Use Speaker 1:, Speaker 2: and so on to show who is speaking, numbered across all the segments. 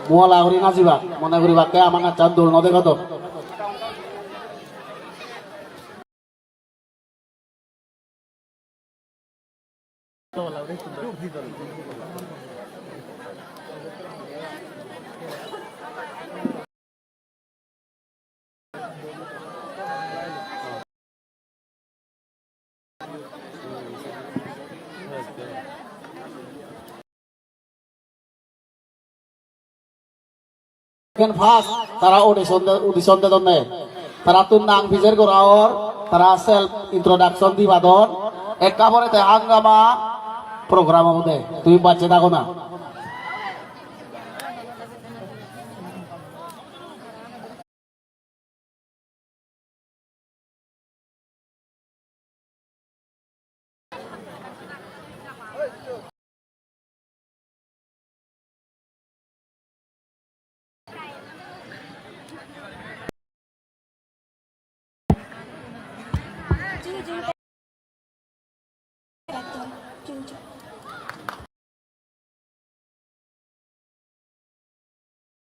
Speaker 1: Muala uri ngajibak, mana uri bakke amanat candul node koto. Kan fast, tara audition de donne. Tara tunang bizer goraor, tara self introduction di badon. Ekabore te hangama program mode. Tui baca dago na.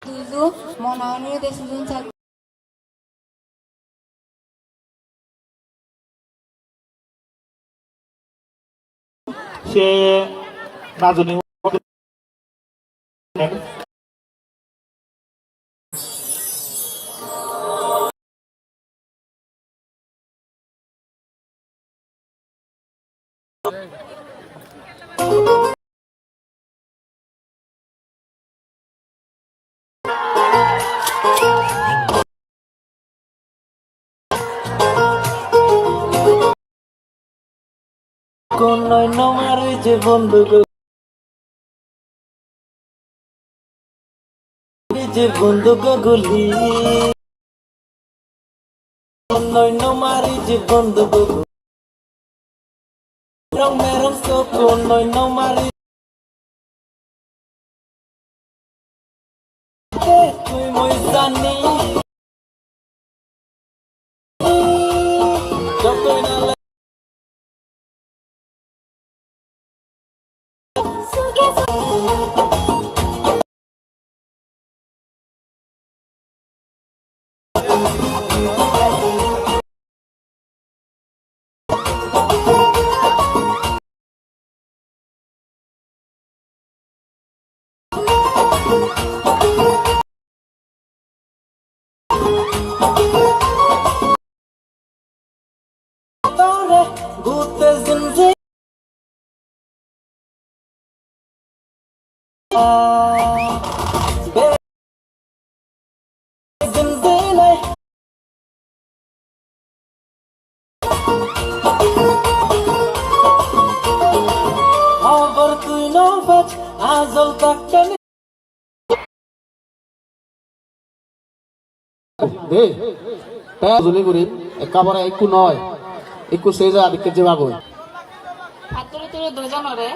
Speaker 2: Dulu mau nanya deh season 1.
Speaker 3: সে রাজনী কোন নমার যে বন্ধু যে বন্ধু গুলি নমারি যে বন্ধু রং মেরং কোন নমারি তুই মই জানি যতই না
Speaker 1: Deh, teh juli kurin, ekabore ikku noy, ikku seja dikit je bagoy.
Speaker 4: Atur itu doja nore,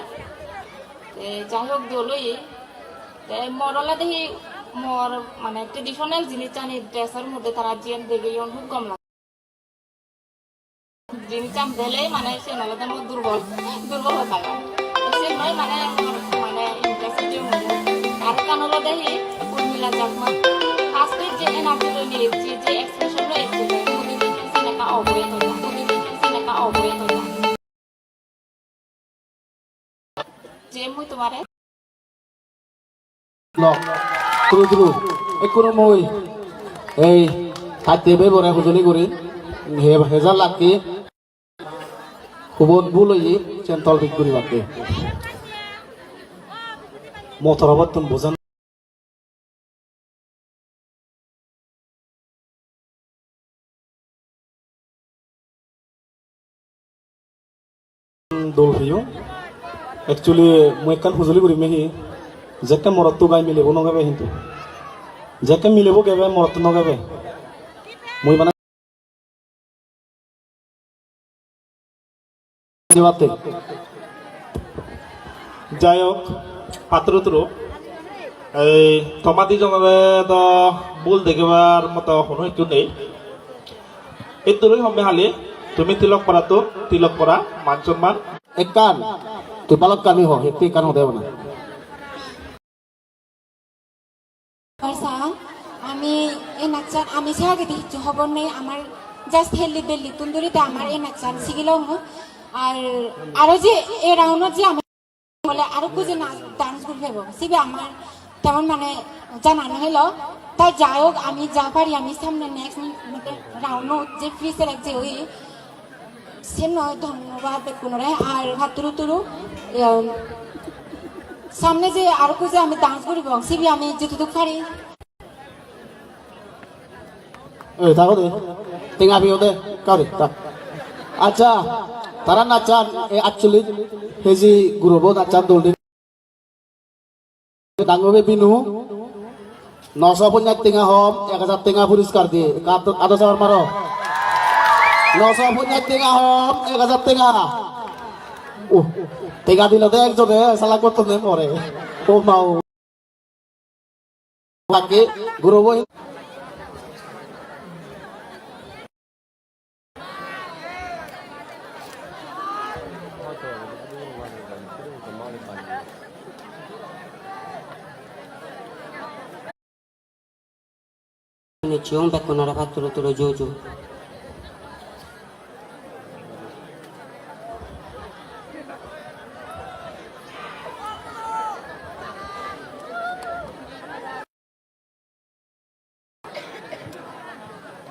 Speaker 4: jahok doloi, morala dehi mor mana traditional jinis cani dresser mode tarajian dege yon hukum lah. Jinis cam dele mana sih nala dan durbol hota kan. Sih mana interest aja mode. Arkan nala dehi urmila jakma. Pasti je enak dulu nih, je expression lo itu deh. Mode dehi sih neka oboy hota. Jemu itu mare.
Speaker 1: Loh, terus, ekor moi, hati be bore hujuli kurin, hezal laki, kubon buloi, centol bikuri bakke.
Speaker 3: motor abat tun bozan dol hiyo actually মই kan huzuli kuri mehi jekka morottu gai milebo nogabe hintu jekka milebo gebe morottu nogabe moi bana
Speaker 1: jawate
Speaker 3: jayok patrutro এই থমাতি জনরে তো বুল দেখিবার মতো কোনো একটু নেই এই তোরই হবে হালি তুমি তিলক করা তো তিলক করা মান সম্মান
Speaker 1: ekan, তুই পালক কানি হ হেপি কানো দেব না
Speaker 2: পয়সা আমি এই নাচার আমি সাহায্য দিচ্ছি খবর নেই আমার জাস্ট হেলদি বেলদি তুন্দুরিতে আমার এই নাচার শিখিলেও আর আরো যে এ রাউন্ড যে আমি বলে আরো কুজে ডান্স গ্রুপ হইব সিবি আমার তেমন মানে জানানো হলো তাই যাই হোক আমি যা পারি আমি সামনে নেক্সট রাউন্ড যে ফ্রি সিলেক্ট যে ওই সে নয় ধন্যবাদ পুনরে আর ভাতুরু তুরু সামনে যে আরো কুজে আমি ডান্স করিব সিবি আমি যেটুকু পারি
Speaker 1: এই থাকো দে টিঙা বিও দে কারে তা আচ্ছা তারা নাচান অ্যাকচুয়ালি হেজি গ্রুপ নাচান দৌড়ি ডাঙ্গবে Binu 900 punya tinggal home 1000 tinggal puriscar di atau sama maro 900 punya tinggal home 1000 tinggal tinggal di lode ekso deh salah kau tuh more oh mau lagi guru boy
Speaker 5: Cium pek kuna dapat turu jojo.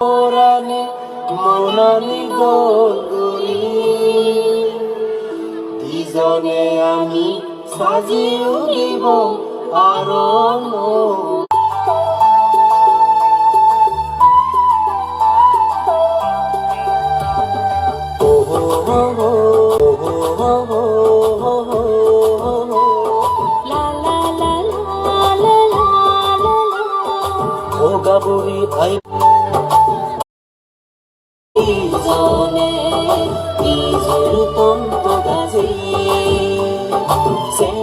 Speaker 5: Orane monani golguri dizone ami saji ulibo arono Gaburi ai izone izuru tonto gazi sen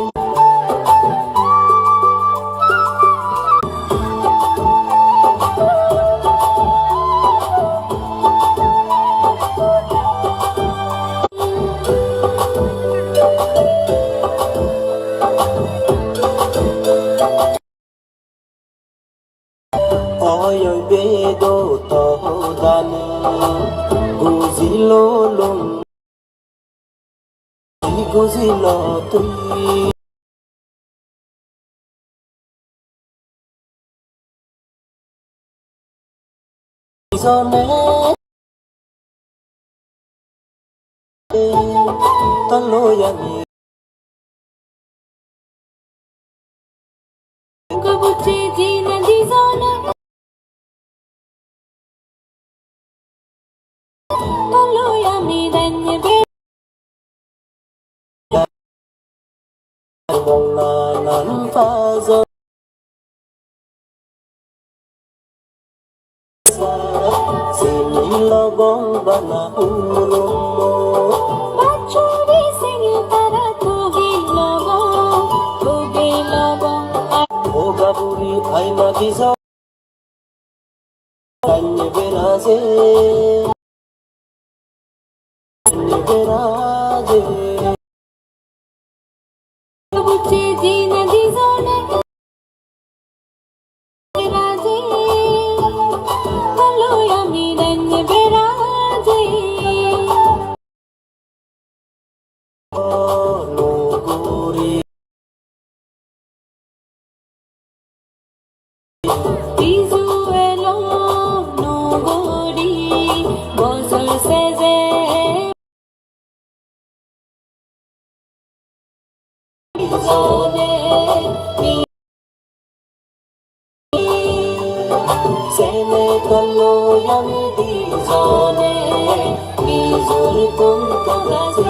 Speaker 5: Oyoy bedo tohodani guzilo lung guzilo tui zone taloyani kabuche jina di zone taloyani danye be mongna nan fazo sinilogong bana urumo bachuri singi tara kugilogo o gaburi aina dizo kanye beraze beraze buche jina dizone beraze halo yami danye beraze no guri Izuelo no gori bozol seze zone sene kallo yami di zone bizur tum tagasi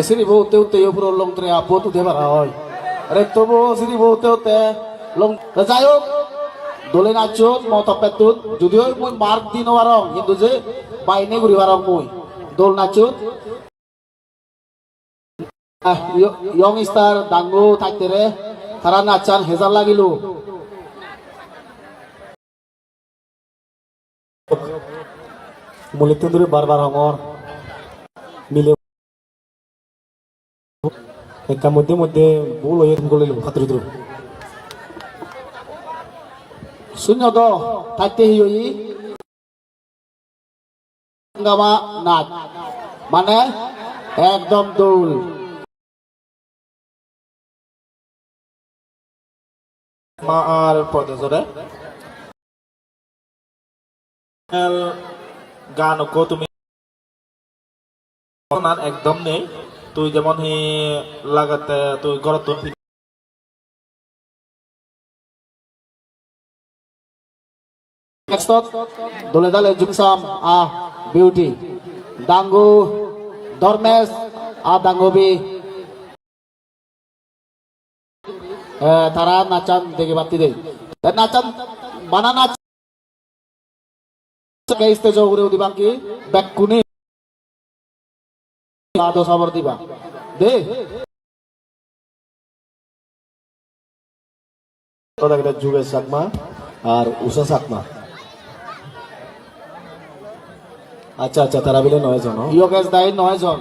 Speaker 1: sini bo teu teu pro long tre apo tu de barai re to bo sini bo teu te long jayuk dole nacut mau topetut judio moi mark dino warong hindu je baine guri warong moi dol nacut young star dango থাকতেরে তারা নাচান হেজার লাগিলো
Speaker 3: মুলিতে ধরে বারবার হঙর মিলে একটা মধ্যে মধ্যে ভুল হয়ে গেল খাতরি ধরে
Speaker 1: শূন্য দ থাকতে হিই গামা নাচ মানে একদম দোল
Speaker 6: মা আর প্রদেশরে গান কো তুমি একদম নেই তুই যেমন হি লাগাতে তুই গরত
Speaker 1: next dole dale jumsam beauty dangu dormes dangobi তারা নাচান দেখে বাতি দেয় নাচান বানা নাচ স্টেজ উপরে দিবা কি ব্যাকুনি আদো সবর দিবা দে
Speaker 3: তোরা এটা যুগের সাকমা আর উষা সাকমা আচ্ছা আচ্ছা তারা বিলে 9 জন
Speaker 1: ইয়োগেশ দাই 9 জন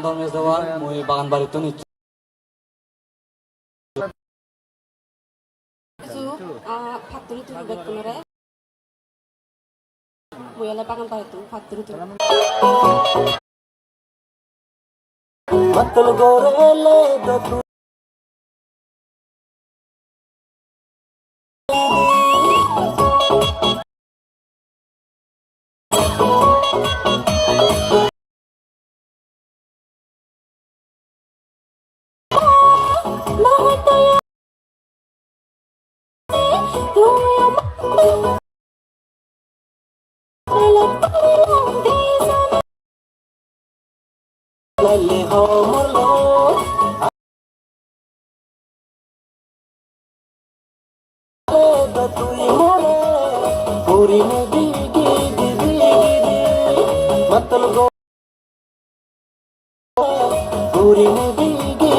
Speaker 7: ধর্মেশ দেওয়ার মই বাগান বাড়িতে নিচ্ছি
Speaker 2: factory tu bet kunore boyala pangan pa itu factory tu
Speaker 5: मतल गोरेले दतु ले हमलो दतुई मोरे पूरी में दीगी दीगी मतल गो पूरी में Dighi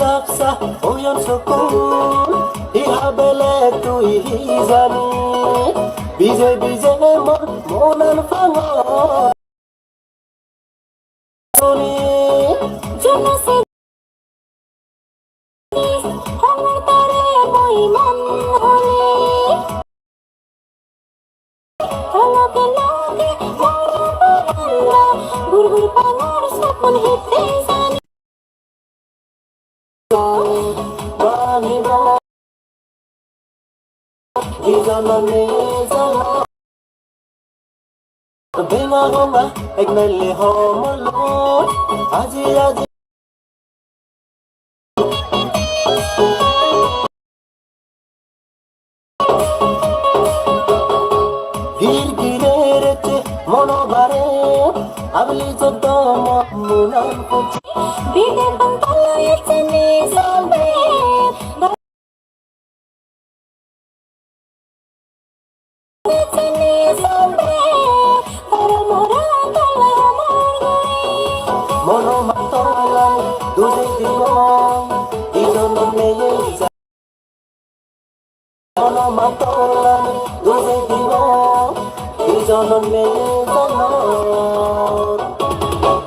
Speaker 5: Japsa oyon sukun ihabele tu ihizani bize mor monan fango soni jono se hongo tare moi man hone hongo ke lage mor paganda gur panor sapon hitte sani bani ba izana ne zana benga gonga eknelle homolo aji girgirerete monobare abli jodo munan pochi bide pantala yechene zambe yechene zambe paramora tala mono matola duje dimo ijono meye mono matola duje dimo ijono meye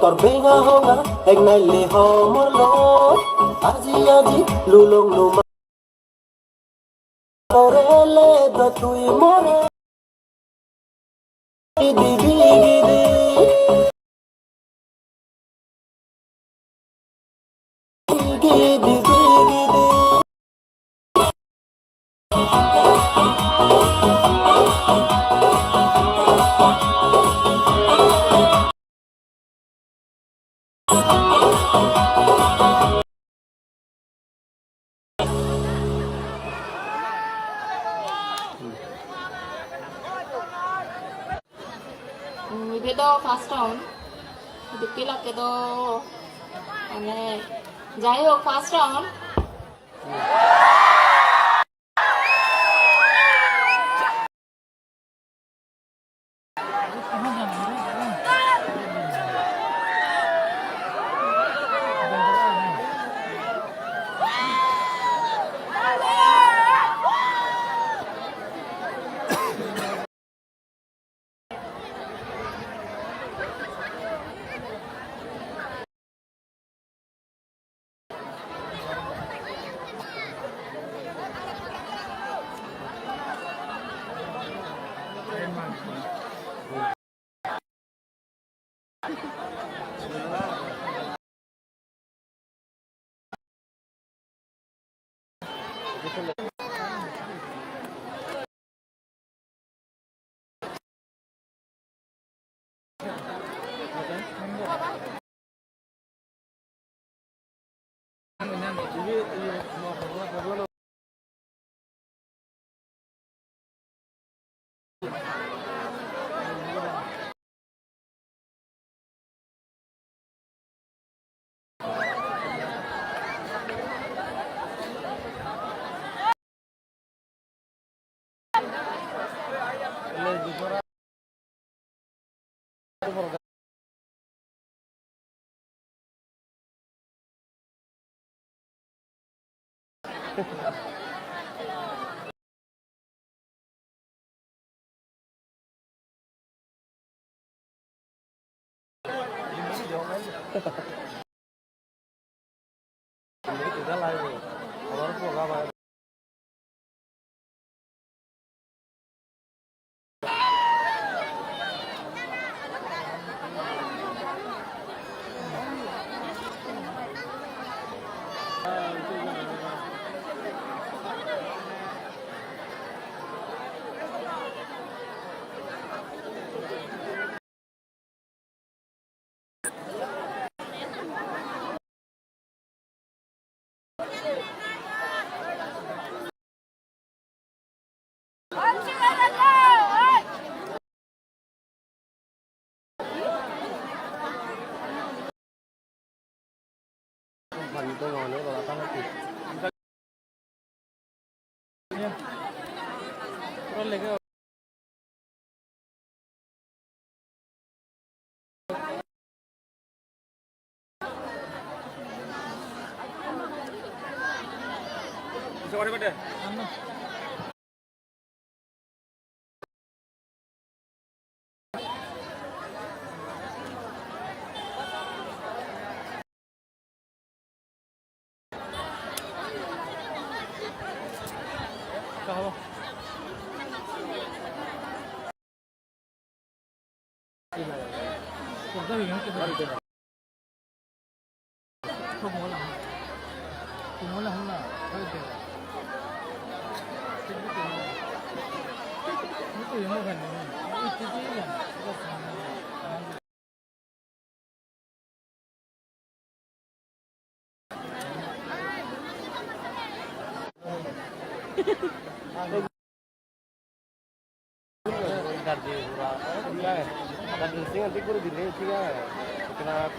Speaker 5: তোর বেঙা হঙা এক নাইলে হমর লো আজি আজি লুলং Luma মরেলে তো তুই মরে দিবি দিবি
Speaker 4: Itu first round. Itu pilak itu aneh. Jadi first round.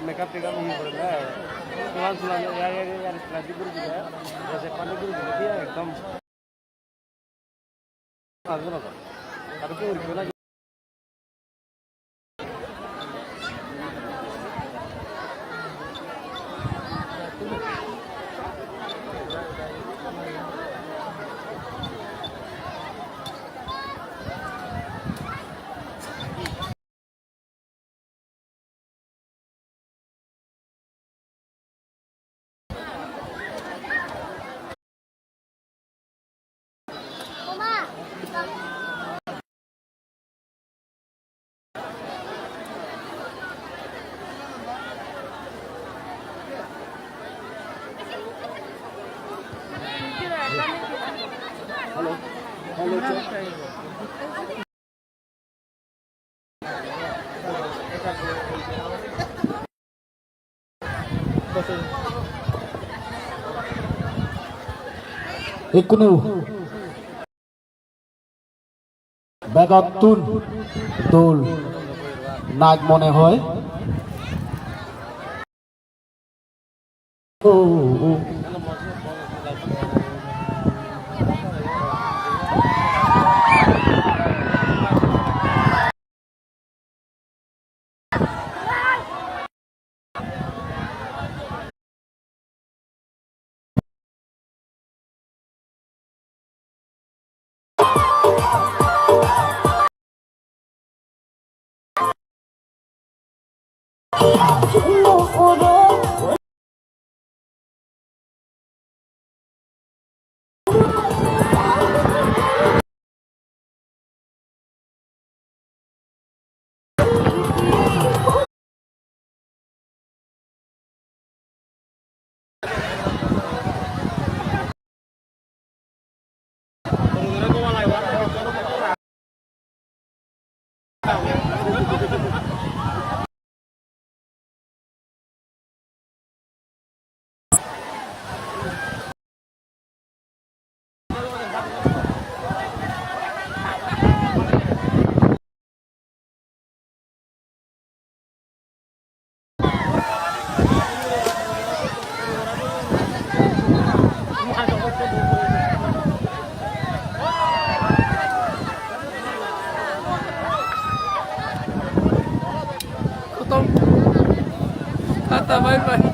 Speaker 8: makeup take up नहीं कर रहा है सुना सुना यार स्लैटी गुरु जी है जैसे पानी गुरु जी है एकदम आगे ना अरे क्यों
Speaker 1: Ikunu বেগত তুল নাগ মনে হয় ও
Speaker 8: Kata bye bye.